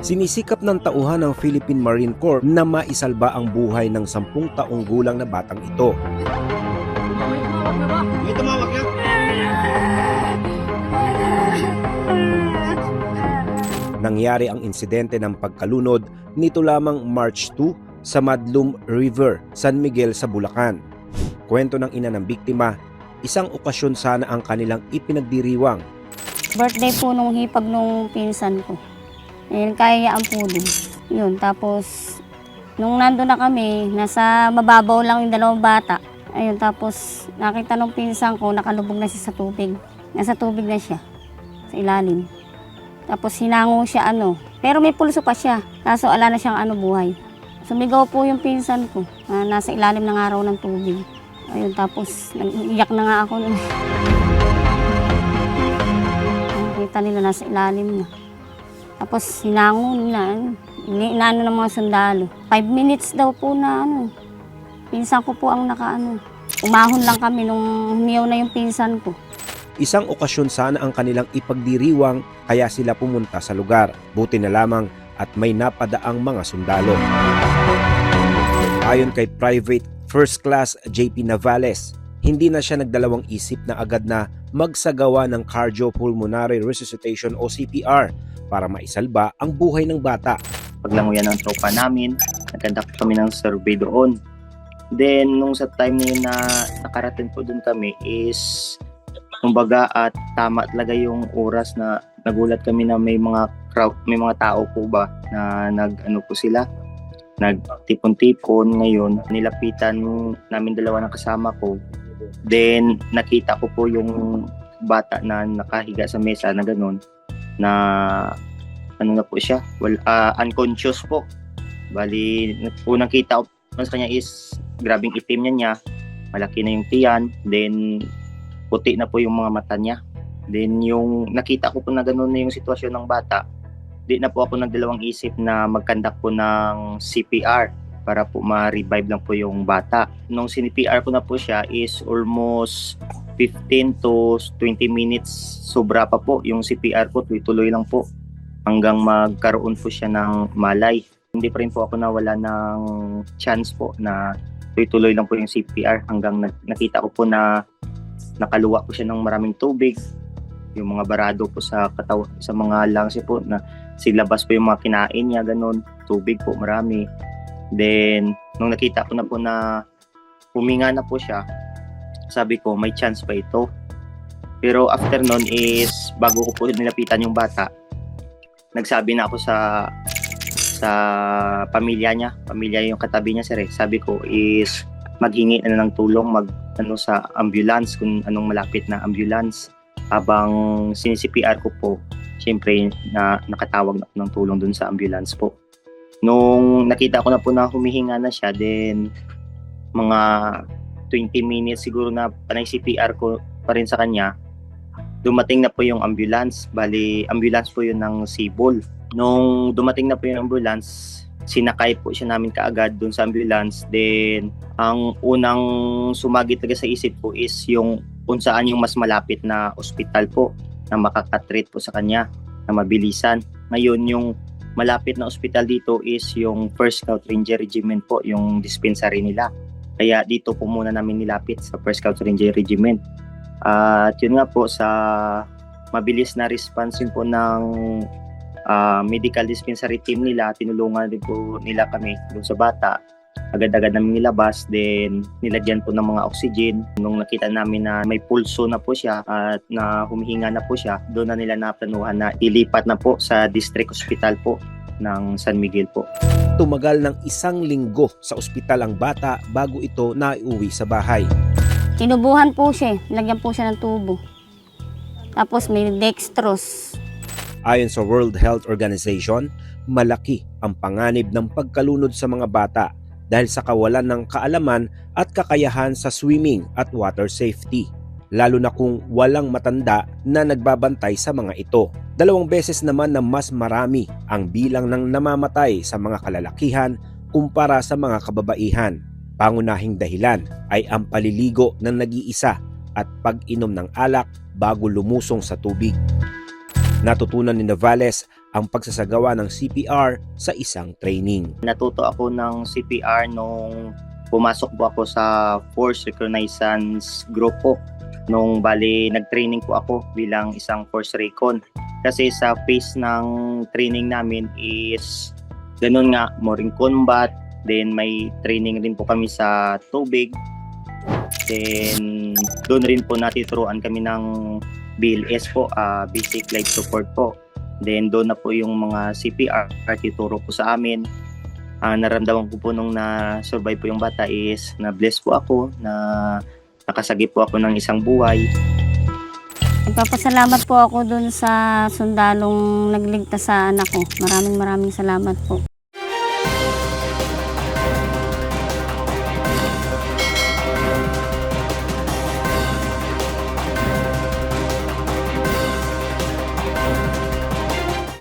Sinisikap ng tauhan ng Philippine Marine Corps na maisalba ang buhay ng 10 taong gulang na batang ito. May tumawag yan? Nangyari ang insidente ng pagkalunod nito lamang March 2 sa Madlum River, San Miguel sa Bulacan. Kwento ng ina ng biktima, isang okasyon sana ang kanilang ipinagdiriwang. Birthday po nung hipag nung pinsan ko. Kayaan po din. Yun, tapos nung nandun na kami, nasa mababaw lang yung 2 bata. Ayun, tapos nakita nung pinsan ko, nakalubog na siya sa tubig. Nasa tubig na siya, sa ilalim. Tapos hinango siya pero may pulso pa siya. Kaso ala na siyang buhay. Sumigaw po yung pinsan ko, nasa ilalim ng araw ng tubig. Ayun, tapos nag-iyak na nga ako nun. Nakita nila nasa ilalim na. Tapos hinango na, inaano ng mga sundalo. 5 minutes daw po na pinsan ko po ang umahon lang kami nung humiyaw na yung pinsan ko. Isang okasyon sana ang kanilang ipagdiriwang kaya sila pumunta sa lugar. Buti na lamang at may napadaang mga sundalo. Ayon kay Private First Class JP Navales, hindi na siya nagdalawang isip na agad na magsagawa ng cardiopulmonary resuscitation o CPR para maisalba ang buhay ng bata. Paglanguyan ng tropa namin, nag-conduct kami ng survey doon. Then, nung sa time na yun na nakarating po doon kami is, kumbaga at tama talaga yung oras na nagulat kami na may mga crowd, may mga tao po ba na po sila, nagtipon-tipon. Ngayon, nilapitan namin 2 ng kasama ko. Then, nakita ko po yung bata na nakahiga sa mesa na gano'n, na na po siya, unconscious po. Bali, unang kita ko sa kanya is grabing itim niya, malaki na yung tiyan, then puti na po yung mga mata niya. Then yung nakita ko po na gano'n na yung sitwasyon ng bata, di na po ako nagdalawang isip na mag-conduct po ng CPR para po ma-revive lang po yung bata. Nung CPR ko na po siya is almost 15 to 20 minutes, sobra pa po yung CPR ko, tuloy-tuloy lang po hanggang magkaroon po siya ng malay. Hindi pa rin po ako nawala ng chance po na tuloy-tuloy lang po yung CPR hanggang nakita ko po na nakaluwa po siya ng maraming tubig, yung mga barado po sa sa mga lungs po, na silabas po yung mga kinain niya, ganun, tubig po marami. Then nung nakita ko na po na huminga na po siya, sabi ko may chance pa ito. Pero after nun is, bago ko po nilapitan yung bata, nagsabi na ako sa pamilya yung katabi niya, sir. Sabi ko is maghingi na ng tulong, sa ambulance, kung anong malapit na ambulance. Habang sinisi-CPR ko po, syempre nakatawag na ako ng tulong dun sa ambulance po. Nung nakita ko na po na humihinga na siya, then mga 20 minutes siguro na panay CPR ko pa rin sa kanya, dumating na po yung ambulance. Bali, ambulance po yun ng Sibol. Nung dumating na po yung ambulance, sinakay po siya namin kaagad dun sa ambulance. Then, ang unang sumagit talaga sa isip ko is yung kung saan yung mas malapit na ospital po na makakatreat po sa kanya na mabilisan. Ngayon, yung malapit na ospital dito is yung 1st Scout Ranger Regiment po, yung dispensary nila. Kaya dito po muna namin nilapit sa 1st Scout Ranger Regiment. At yun nga po, sa mabilis na response po ng medical dispensary team nila, tinulungan din po nila kami dun sa bata. Agad-agad namin nilabas, then nilagyan po ng mga oxygen. Nung nakita namin na may pulso na po siya at na humihinga na po siya, doon na nila naplanuhan na ilipat na po sa district hospital po ng San Miguel po. Tumagal ng 1 linggo sa ospital ang bata bago ito naiuwi sa bahay. Tinubuhan po siya, nilagyan po siya ng tubo. Tapos may dextrose. Ayon sa World Health Organization, malaki ang panganib ng pagkalunod sa mga bata dahil sa kawalan ng kaalaman at kakayahan sa swimming at water safety, lalo na kung walang matanda na nagbabantay sa mga ito. 2 beses naman na mas marami ang bilang ng namamatay sa mga kalalakihan kumpara sa mga kababaihan. Pangunahing dahilan ay ang paliligo ng nag-iisa at pag-inom ng alak bago lumusong sa tubig. Natutunan ni Navales ang pagsasagawa ng CPR sa isang training. Natuto ako ng CPR nung pumasok po ako sa Force Reconnaissance Group po. Nung nag-training po ako bilang isang Force Recon. Kasi sa phase ng training namin is ganun nga, more in combat. Then may training rin po kami sa tubig. Then doon rin po natituruan kami ng BLS po, Basic Life Support po. Then doon na po yung mga CPR tituro po sa amin. Naramdaman ko po nung na-survive po yung bata is na-bless po ako na nakasagip po ako ng isang buhay. Nagpapasalamat po ako dun sa sundalong nagligtas sa anak ko. Maraming salamat po.